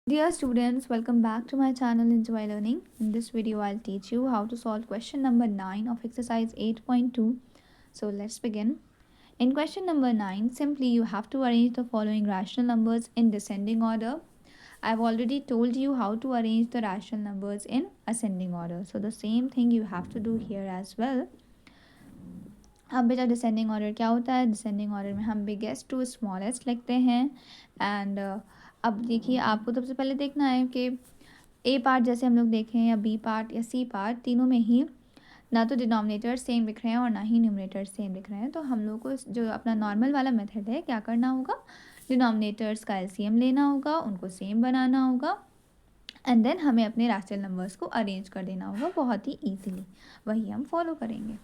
Dear students, welcome back to my channel Enjoy Learning. In this video, I'll teach you how to solve question number 9 of exercise 8.2. So let's begin. In question number 9, simply you have to arrange the following rational numbers in descending order. I've already told you how to arrange the rational numbers in ascending order. So the same thing you have to do here as well. अब बेटा descending order क्या होता है? Descending order में हम biggest to smallest लिखते हैं and अब देखिए आपको सबसे पहले देखना है कि ए पार्ट जैसे हम लोग देखें या बी पार्ट या सी पार्ट, तीनों में ही ना तो डिनोमिनेटर सेम लिख रहे हैं और ना ही न्यूमरेटर सेम लिख रहे हैं। तो हम लोग को जो अपना नॉर्मल वाला मेथड है क्या करना होगा, डिनोमिनेटर्स का एलसीएम लेना होगा, उनको सेम बनाना होगा एंड देन हमें अपने रैशनल नंबर्स को अरेंज कर देना होगा बहुत ही ईजिली। वही हम फॉलो करेंगे।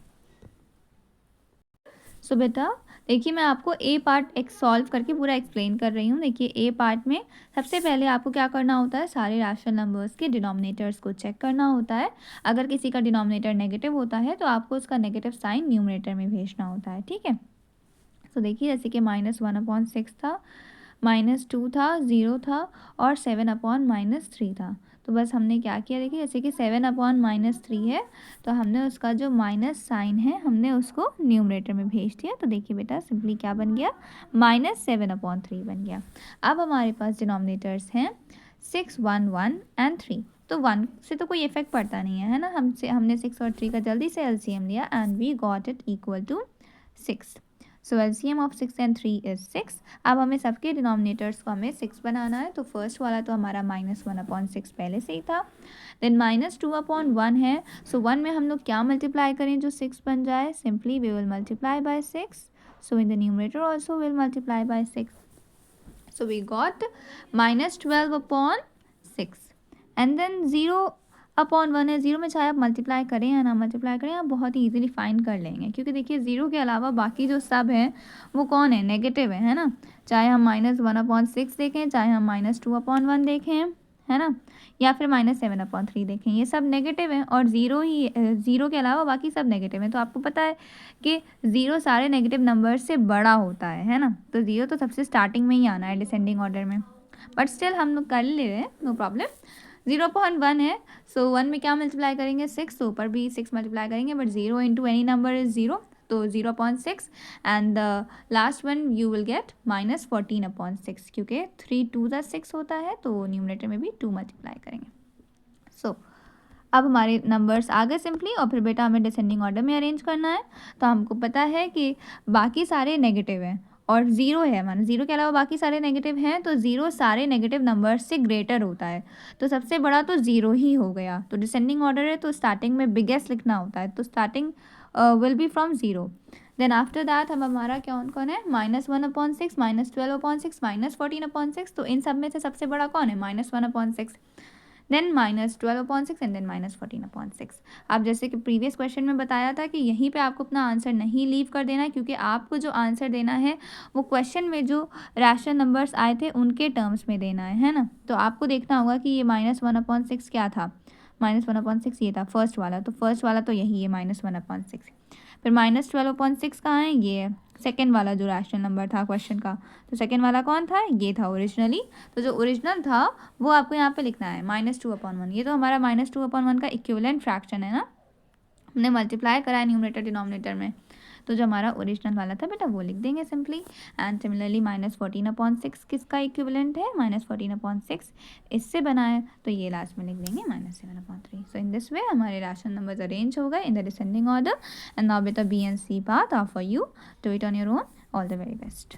सो बेटा देखिए मैं आपको ए पार्ट एक सॉल्व करके पूरा एक्सप्लेन कर रही हूँ। देखिए ए पार्ट में सबसे पहले आपको क्या करना होता है, सारे रैशनल नंबर्स के डिनोमिनेटर्स को चेक करना होता है। अगर किसी का डिनोमिनेटर नेगेटिव होता है तो आपको उसका नेगेटिव साइन न्यूमरेटर में भेजना होता है, ठीक है। तो देखिए जैसे कि -1/6 था, -2 था, 0 था और 7/-3 था। तो बस हमने क्या किया, देखिए जैसे कि 7/-3 है तो हमने उसका जो माइनस साइन है हमने उसको न्यूमरेटर में भेज दिया। तो देखिए बेटा सिंपली क्या बन गया, -7/3 बन गया। अब हमारे पास डिनोमिनेटर्स हैं 6, 1, 1 एंड 3। तो 1 से तो कोई इफेक्ट पड़ता नहीं है ना, हमने 6 और 3 का जल्दी से एलसीएम लिया and we got it equal to 6। So LCM of 6 and 3 is 6। अब हमें सबके डिनोमिनेटर्स को हमें 6 बनाना है। तो फर्स्ट वाला तो हमारा -1/6 पहले से ही था, देन -2/1 है। सो 1 में हम लोग क्या मल्टीप्लाई करें जो 6 बन जाए, simply we will multiply by 6। So in the numerator also will multiply by 6। So we got -12/6 and then 0/1 है। 0 में चाहे आप मल्टीप्लाई करें या ना मल्टीप्लाई करें, आप बहुत ही ईजिली फाइंड कर लेंगे क्योंकि देखिए 0 के अलावा बाकी जो सब हैं वो कौन है, नेगेटिव है ना। चाहे हम -1/6 देखें, चाहे हम -2/1 देखें, है ना, या फिर -7/3 देखें, ये सब नेगेटिव है और 0 के अलावा बाकी सब नेगेटिव है। तो आपको पता है कि 0 सारे नेगेटिव नंबर से बड़ा होता है ना। तो 0 तो सबसे स्टार्टिंग में ही आना है डिसेंडिंग ऑर्डर में, बट स्टिल हम लोग कर ले रहे हैं, नो प्रॉब्लम। 0/1 है, सो 1 में क्या मल्टीप्लाई करेंगे, 6, तो ऊपर भी 6 मल्टीप्लाई करेंगे, but 0 into any number is 0, तो 0/6 and the last one you will get -14/6 क्योंकि 3 2 6 होता है तो न्यूमरेटर में भी 2 मल्टीप्लाई करेंगे। सो अब हमारे नंबर्स आ गए सिंपली, और फिर बेटा हमें डिसेंडिंग ऑर्डर में अरेंज करना है। तो हमको पता है कि बाकी सारे नेगेटिव हैं और 0 है, माना 0 के अलावा बाकी सारे नेगेटिव हैं, तो 0 सारे नेगेटिव नंबर से ग्रेटर होता है। तो सबसे बड़ा तो 0 ही हो गया। तो डिसेंडिंग ऑर्डर है तो स्टार्टिंग में बिगेस्ट लिखना होता है, तो starting will be from 0। Then after that हम हमारा कौन है, -1/6, -12/6, -14/6। तो इन सब में से सबसे बड़ा कौन है, -1/6, देन -12/6 एंड देन -14/6। अब जैसे कि प्रीवियस क्वेश्चन में बताया था कि यहीं पे आपको अपना आंसर नहीं लीव कर देना है क्योंकि आपको जो आंसर देना है वो क्वेश्चन में जो रैशनल नंबर्स आए थे उनके टर्म्स में देना है ना। तो आपको देखना होगा कि ये -1/6 क्या था, -1/6 ये था फर्स्ट वाला, तो फर्स्ट वाला तो यही है -1/6। फिर -12/6 कहाँ है, ये सेकेंड वाला जो रैशनल नंबर था क्वेश्चन का, तो सेकेंड वाला कौन था, ये था ओरिजिनली। तो जो ओरिजिनल था वो आपको यहाँ पे लिखना है -2/1। ये तो हमारा -2/1 का इक्विवेलेंट फ्रैक्शन है ना, हमने मल्टीप्लाई करा है न्यूमरेटर डिनोमिनेटर में। तो जो हमारा ओरिजिनल वाला था बेटा वो लिख देंगे सिंपली। एंड सिमिलरली -14/6 किसका इक्विवेलेंट है, -14/6 इससे बना है, तो ये लास्ट में लिख देंगे -7/3। सो इन दिस वे हमारे रैशनल नंबर्स अरेंज हो गए in the descending order. And now बेटा B and C part are for you, do it on your own. All the very best.